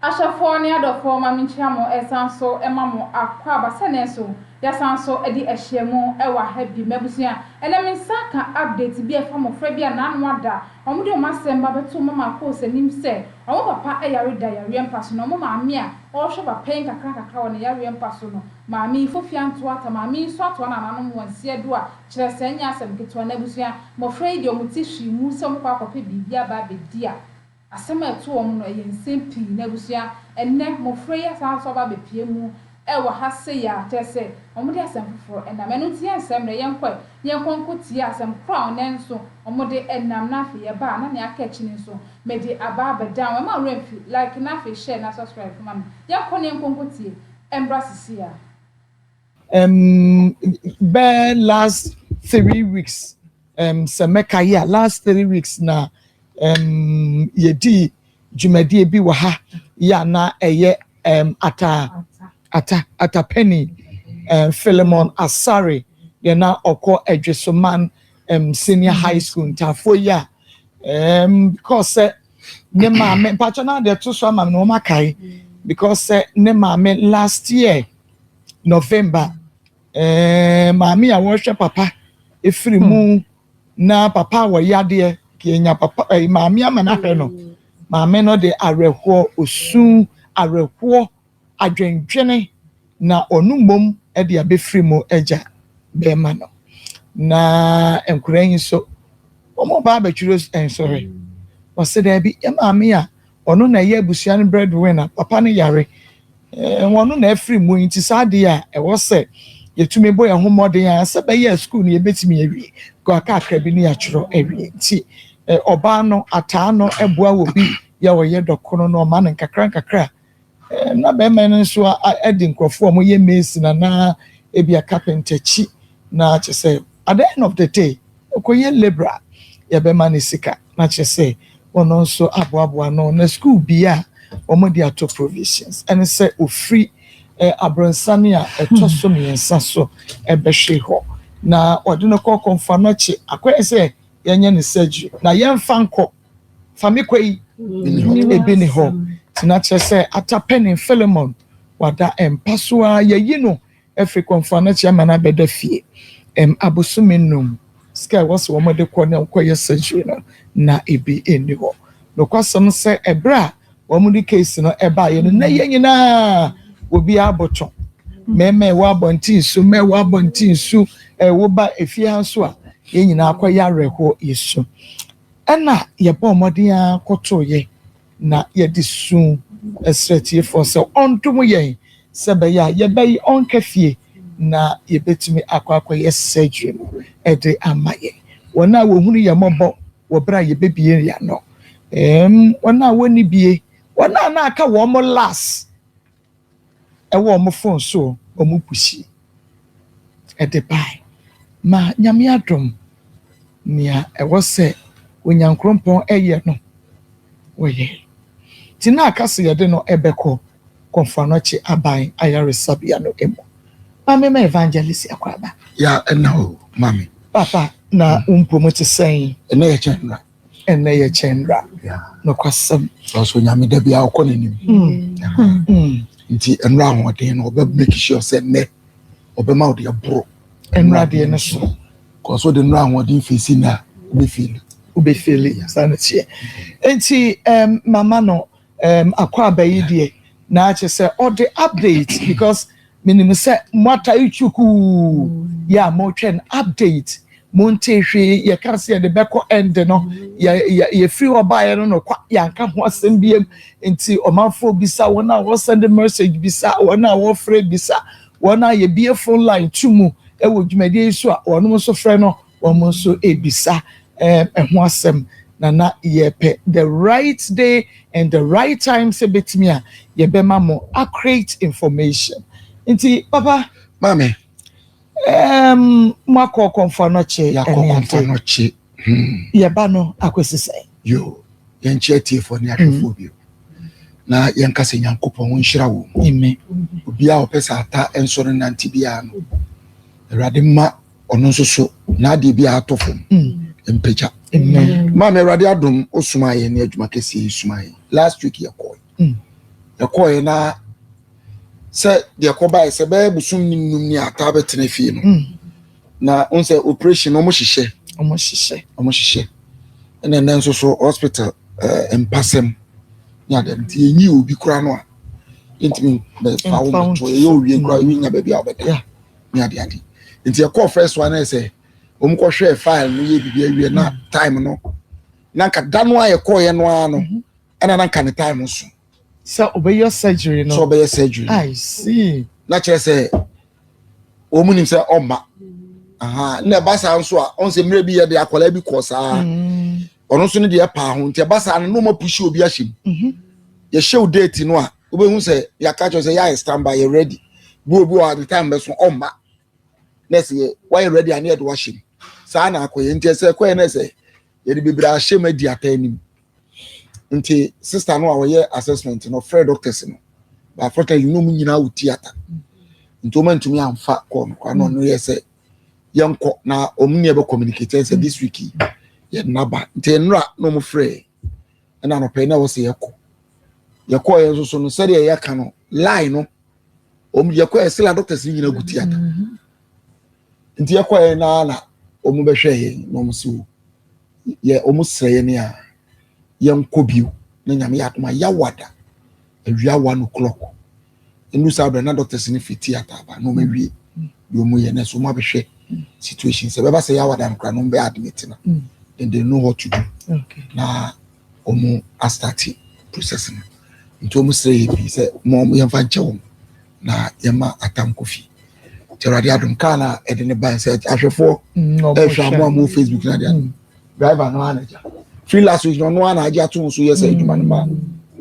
Ashafo ne adofo ma minchiamo esanso emamo akwa basenenso yasanso edi ehyiemu ewa happy mebusua eleminsa update bi efa mofra bi ananu ada omude omasemba betu mama ko senim se omo papa eyare da yare mpaso no omo maami a ohwe papa kakra wona yare mpaso no maami fofia nto ata maami so ato na nanu wansie do a kire senya asem keto na busua mofra idi omuti hwi mu se omo kwa akope bibia ba bedia asema eto om no yensempi na busua enne mofra ya sa so ba bepie mu ewa hase ya tese omude asem foforo enam enu tie asem ne yenkon tie asem crown nenso omude enam na afi ye ba na ne aka chi nenso mede aba down ma remfi like na afi share na subscribe for mama yenkon tie embra sisia be last 3 weeks semeka ya last 3 weeks na yedi jumadi bi wa ha ya na eye ata penny Philemon Asare na oko Edwesoman senior high school ntafo ya because ne maame patona de to so maame no makai because ne maame last year November maame ya wo hwe papa efiri mu na papa wo yade kenya papa maame amana hwe no maame no de areho osun areho adwendwene na onumom e de abefiri mu eja be ma no na enkuranyi so omo ba betwiro sorry o se da bi e maame a ono na ye abusua no breadwinner papa no yare wono na afiri mu nti sade a e wo se yetumi boy homoden a se be ye school ni ebetimi awie ko aka bi ni achiro awie nti oba no ata no eboa wo bi ya wo ye dokono no ma nan kakra na be men nso a edi nkrofo mo ye mesi na ebia carpenter chi na che say at the end of the day okoye labor ya be man sika na che say ono nso aboa no na school bia omo dia to provisions and say ofri abransane a etoso miensa so ebehwe ho na ode no call confirm no chi akwa say yenye ne surgery na yemfa nko famikoi ebini ho tina chese atapeni Philemon wada empaswa yeyi no every confirm no chi amana beda fie abosumenum sky was wo mode ko ne koye surgery no na ebi eni ho no kwasem se ebra wo mu di case no eba ye no na yenyina obi aboton meme wa bontin su me wa bontin su wo ba efie hanso a yenyina akoye areho yesu ena ye bo modin akoto ye na ye disu esretie for se ondum ye se be ya ye be onkafie na ye betimi akwakoye surgery e de amaye wona wo hunu ye mobo wo bra ye bebie ya no wona woni bie wona na aka wo mo last wo mo phone so o mo pushi e de bai ma nyame adom nia e wo se onyankrompon eye no wo ye tina akase ye de no ebeko konfanochi abai ayare sabia no emo mama evangelist akwaba ya no mami papa na umpomote sen ene ye chendra no kwasam so nyame da bia okonenim nti enra hoden no obe make sure say ne obe ma ode abro enra de ne so ko so de enra hoden fesi na obe feel sanity nti mama no akwa abayi de na ache say ode update because minimum say mata ichuku ya mo twen update monte hwe ye ka se de beko end no ye free obaye no kwa yanka ho asem biem nti omanfo bisa wona wo send message bisa wona wo free bisa wona ye bie phone line tumu e wo dwumade so a wono so frɛ no wo so ebisa ho asem na ye pe the right day and the right time se betimi a ye be ma mo accurate information nti papa mami mwako konfanoche ya konfanoche yeba no akwesise yo yenche tiefo ne ahwefo na yenkase nyankopon wonhyira wo amen obi a opesa ata ensoro nanti bia no erade ma ono nsoso na ade bia atofo empeja amen ma me erade adom osumaye ne adwuma kese sumaye last week ye koy yakɔ na sɛ de yakɔba sɛ be busum nim ni ata betene fie no na on sɛ operation no mo hyehyɛ na nan so hospital empasem ya dem ti enyi obi kura no a intimi be fawo to ye owie kura wi nya ba bia obeda nya de ade nti yakɔ first one sɛ omkɔ hwɛ file no ye bibia wie na time no na nka da no ayekɔ ye no ano na nka ne time so so obey your surgery no. So obey your surgery. I see. Na chere say omunim say oma. Aha, na basa nso a on say mre bi ye de akola bi kosa. Ono so ne de pa ho nti basa no ma push obi ahim. Ye show date no a obehu say ya catch say ya stand by you ready. Bo obi at the time be so oma. Na say why you ready and you do ahim. Sa na akoye nti say koye na say ye de bibra ahim adi atanim. Nti sister no a we assessment no Fred doctors no ba after you know me nyina wo theater nti o man tumi amfa ko no no ye say yenko na omni e be communicate say this week ye naba nti nra no mo frɛ na no pɛ na wo say yeko ye so no say ye ka no line no yeko e sila doctors nyina gu theater nti yeko ye na omu be hwɛ ye no mo si wo ye omu srɛ ye ne a yankobio na nyame yatoma yawada awia 1 o'clock enu sabe na doctors ni fit theater ba no mawie yo mu ye na so mo abehwe situation se beba say yawada nkra no be admit na and they know what to do. Okay. Na omo start processing nti omo say bi say mo yemfa nchewo na yema atankofi terade adum kana e de ne ban say ahwefo ehwa mo Facebook na dia driver no manager free last week no one aja to so yes adwuma no ma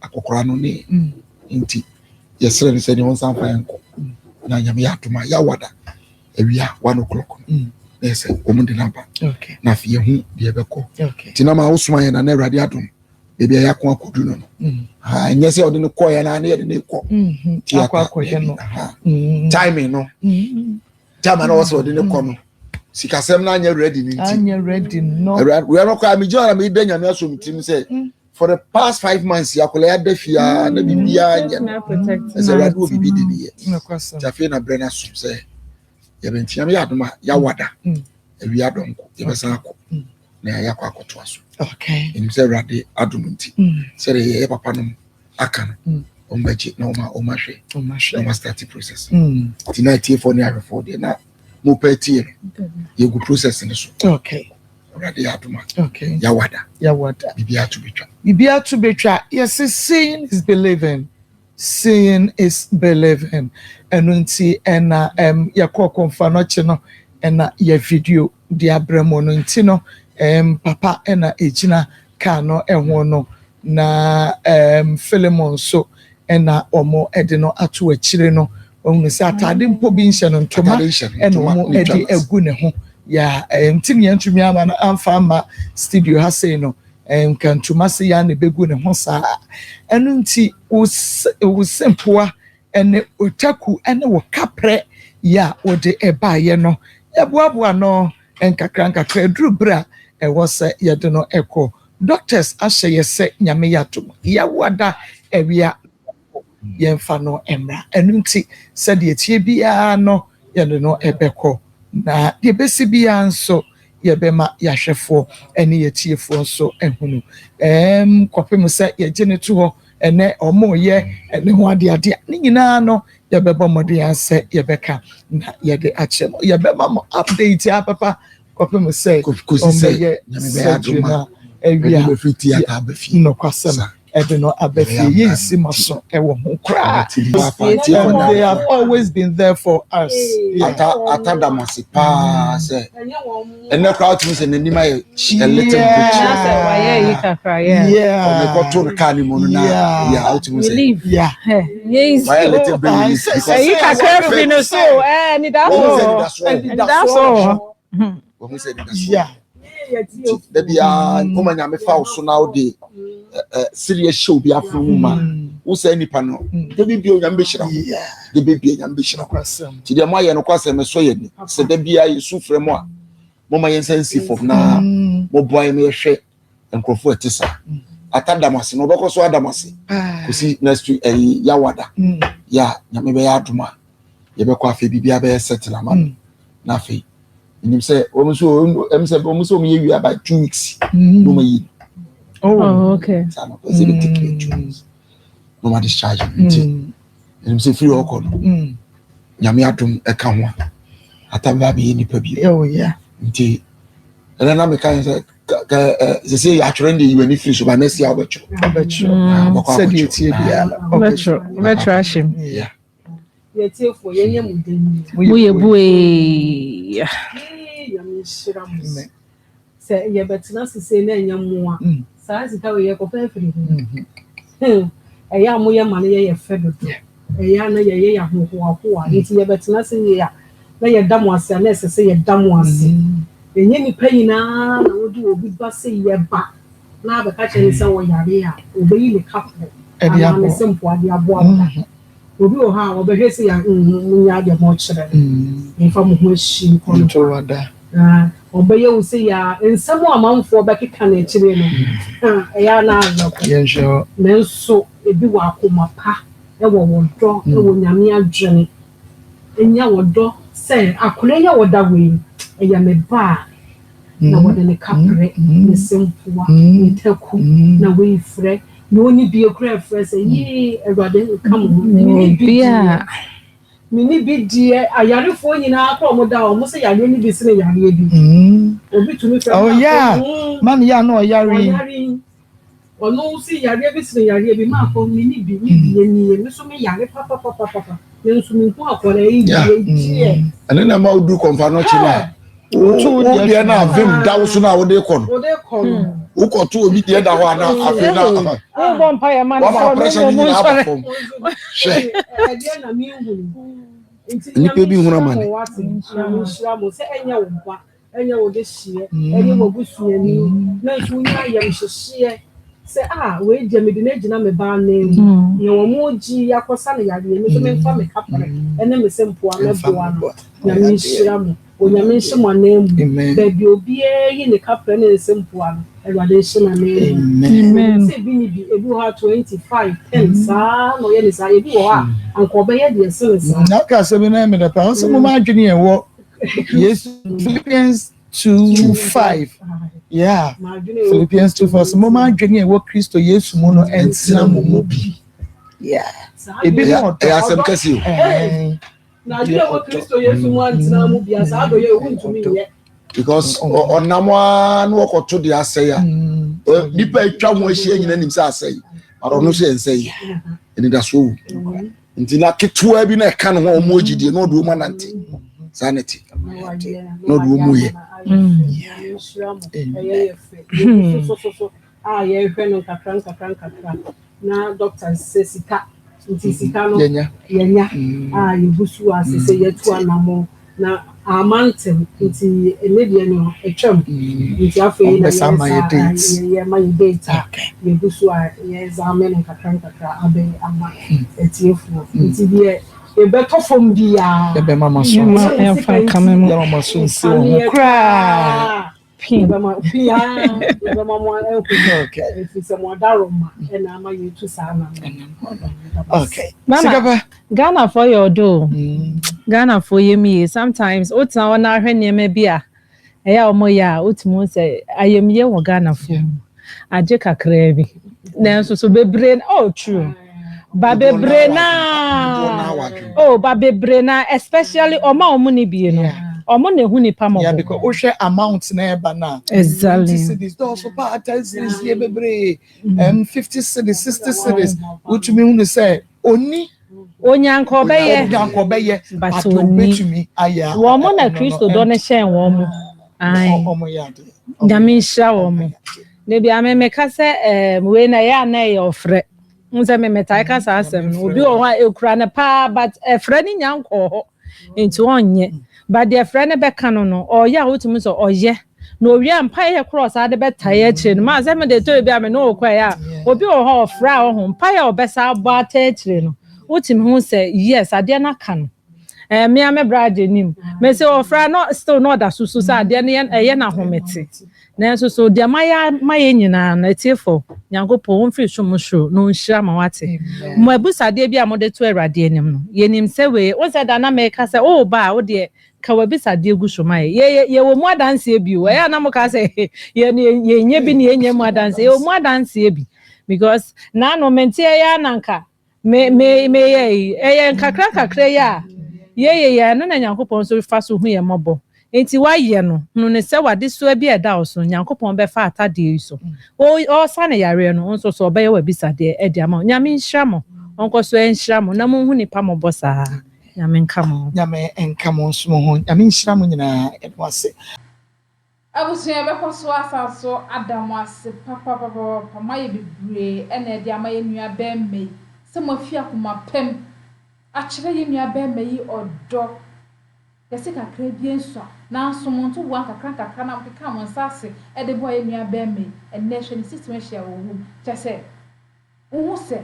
akokora no ne nti yesere ne se ne won san fa enko na nyame ya atoma ya wada awia 1 o'clock yes omo de namba okay na fie hu de beko okay tina ma usuma ye na na awurade adum bebia ya ko akodu no ha nyese ode ne ko ye na na ye de ne ko ti akwakoye no timing no time na was ode ne ko no sikasem na anya ready ni nti anya ready no we are not quite major me de nyame aso mtim say for the past 5 months yakola ya dafia na bibia anya say we do bibi de ni ye tafe na brena so say ya bentiam ya adoma ya wada ewi adonko ye besan akọ na ya yakọ akoto aso okay enim say rade adom nti say ye papa no aka no ombaji na oma hwe na start process tonight for ni arefo de na mo peti ye go process ni so okay rade adoma okay ya wada bibia to betwa yes seeing is believing enunti ena yakọ konfa no che no ena ya video di abramo no nti no papa ena ejina ka no ehwo no na Philemon so ena omo ede no ato akire no onu se atade mpo bi nhye no ntoma ena omo ede egu ne ho ya ntimi antumi ama na amfa ma studio ha sei no kantuma se ya na begu ne ho saa enu nti wo sempoa ene otaku ene wo kapre ya ode ebaye no ya boaboa no nkakra duru bra wo se ye de no eko doctors ahye ye se nyame yatom ya wada ewia yemfa no emra enu nti se de etie bia no ye de no ebeko na de besi bia nso yebema yahwefo ene yetiefo nso ehunu kopem se ye gene to ho ene omo ye ene ho ade ni nyina no yebeba mode anse yebeka na yede ache yebema mo update apapa kopem se omeye nyame adoma ewia be fiti aka be fi no kwasem no abefi yensi maso ewo ho kra they have always been there for us ata damasipa say ene crowd to say nani my a little bit yeah on the car ni mo na yeah how to say yeah yes why a little bit because you can carry no so and that's all when we say that's yeah da bia kuma nyame fa so na ode serious show bi afro ma wo say nipa no da bibia nyame be hira da bibia nyame be hira kwasem ti de mo aye no kwasem so ye ni se da bia yesu frɛ mo a mo ma yen sensitive na mo boy me hwɛ enkrofo atisa atadamase no beko so adamase kusi next week yawada ya nyame be ya adoma ye beko afa bibia be settle amano na afa nim say omuso me wi about 2 weeks no me oh okay so no say be take no ma discharge nim say free okọ no nyame adom e ka ho ataba be ni pa bi oh yeah nti and na me kan say say you actually the you any finish over next year abecho said you tie bia metro ashim yeah ye tie for ye nya mudeni muye bue ya me shira mu se ye betina se na nya mu a sa sika we ye ko fa firi eya mo ye mane ye fe dodo eya na ye ya ho nti ye betina se ye ya na ye damu ase na se ye damu ase enye ni panyina na wodi obi ba se ye ba na abeka kye se wo yare a obeyi ne kapo ana me sempo ade abo obi o ha obehwe se ya nya de mo kire nfa mo ho hyi ko no wada obeye wo se ya nsamo amanfo bekeka na kire no eya na azo yenjo nenso ebi wa akoma pa e wo wodo e wo nyame adwene enya wodo se akole ya woda we eya me ba na wode ne kapre ne sempoa ne taku na we frɛ no oni bi ekura frɛ sɛ yi awurade kam ni bia mini bi die ayarefo nyina akɔ mo da o mo sɛ yare ni bi sene yare bi obi tumi frɛ oh yeah man ya no yare ono si yare bi sene yare bi ma akɔ mini bi ni me so me yare papa me so me ko akɔla yi die and na ma udu konfa no chima o dia na vim dawo so na wo de kon o ko to obi dia da ho ana afi na o bon pa ya man for mo so she dia na mi ngulu ni pe bi huna mane na shira mo se enya wo ba enya wo de hie enya wo busuani na so nya yam hye se we je me de na gina me ba na ye wo mo ji yakosa na yare me so me fa me kapare ene me se mpo na boa na mi shira mo onyame nhyɛ mo anam baby obi yi ne kapre ne sempoa no awade nhyɛ na amen se bi ni bi ebi ha 25 10 saa no ye ne saa ebi wo ha anko be ye de se saa na ka se bi na me da pa so mo ma adwene e wo yes Philippians 2:5 yeah Philippians 2:5 so mo ma adwene e wo Kristo Yesu mo no ensina mo mo bi yeah ebi no asem kasi na you know Kristo Yesu mo antina mo bia sa do ye wuntumi ye because onamwa no okoto de asaya nipa etwa mo ahia nyina nim sa asaya aro no so ensaya eni da so ntina ketwa bi na ka no ho mo gidie no do mo nanti sanity no do mo ye so ye hwe no kakran na doctor sesika ntisika no yenya yebusu asese yetu anamo na amantem nti enedie no etwam nti afei na ye ma data yebusu ye examine kakran abe ama etiefu nti die ebeto fom bia ebe mama so ya fa kamem ya mama so nsi kra ebe mama okay if se mo daroma na ama yetu sa na okay Ghana for your do Ghana for yemi sometimes otan ona ahwe niam bia eya omo ya otumo se ayemye wo Ghana for aje kakra bi na so bebre oh true ba bebre na ba bebre na especially omo ni bi no omo na hu nipa mo yeah because o share amount na eba na exactly cities those so part is here bebre 50 cities 60 cities which mean to say oni onyanko beye but oni aya wo mo na Kristo do na hyen wo mo ai omo ya de nyame hya wo mo ne bia me ka se we na ya na ye ofre nse me metai ka sa asem no obi o ha ekura na pa but efre ni nyanko ho enti onye but the friend be kanu no o ya wotumi so oye no wi ampa ye cross ade be taye akire no ma se me de to bi ame no okwa ya obi o ha ofra o ho mpa ye obesa abo ata akire no wotimi hu se yes ade na kanu me am brad nim me say ofra no still no da so sa de ne na homete na so de maya nyina na tiefo nyankopon mfiri somusho no nhira ma wate mo abusade bia mo de to awrade anim no yenim se we wo se da na me ka se o ba wo de ka wabisade egu somaye ye wo mu adanse bi wo ya na mo ka se ye nye bi ne nye mu adanse ye wo mu adanse bi because na no mente ya nanka me ye kakra ya ye no na nyankopon so fa so hu ye mobo enti waye no no ne se wade so bi eda oso nyankopon be fa atade yi so o sa ne yare no nso so obe ye wabisade e dia ma nyame nhira mo onko so nhira mo na mo hu nipa mo bosa nyame nka mo nso ho nyame nhira mo nyina edo ase abusuya beko so asaso adamu ase papa maye bibre ena edi amaye nua bemme se mafi akoma pem a kire ye nua bemme yi odo yesi kakra bi enso na nso mo nto bua kakra na mkeka mo nsase ede bo ye nua bemme enne hwe ni system hwe wo hu kyese wo se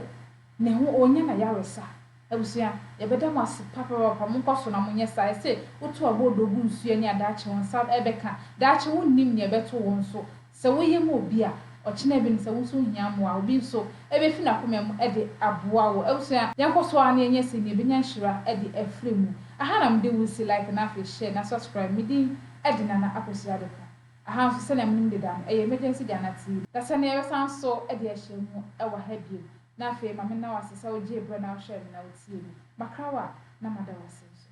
ne ho onya na yaresa abusuya yebeda mo ase papa mo nkoso na monye sa ese woto abodogu nsuo ni adache won sa ebeka dache wonnim ne ebeto won so se woye mo obi a ochina bi nse wonso hia mo a obi so ebefi na komem ede aboa wo abusuya yankoso a na enye se ne benya nhira ede afremu aha na mde wusi like na fa share na subscribe midi ede na akosi adeka aha so se na mnim de dan emergency jana TV da se na yesan so ede ahyemu ewa ha bio na fe mama na wasesa oje ebra na ahwe na otie ni makrawa na madawase so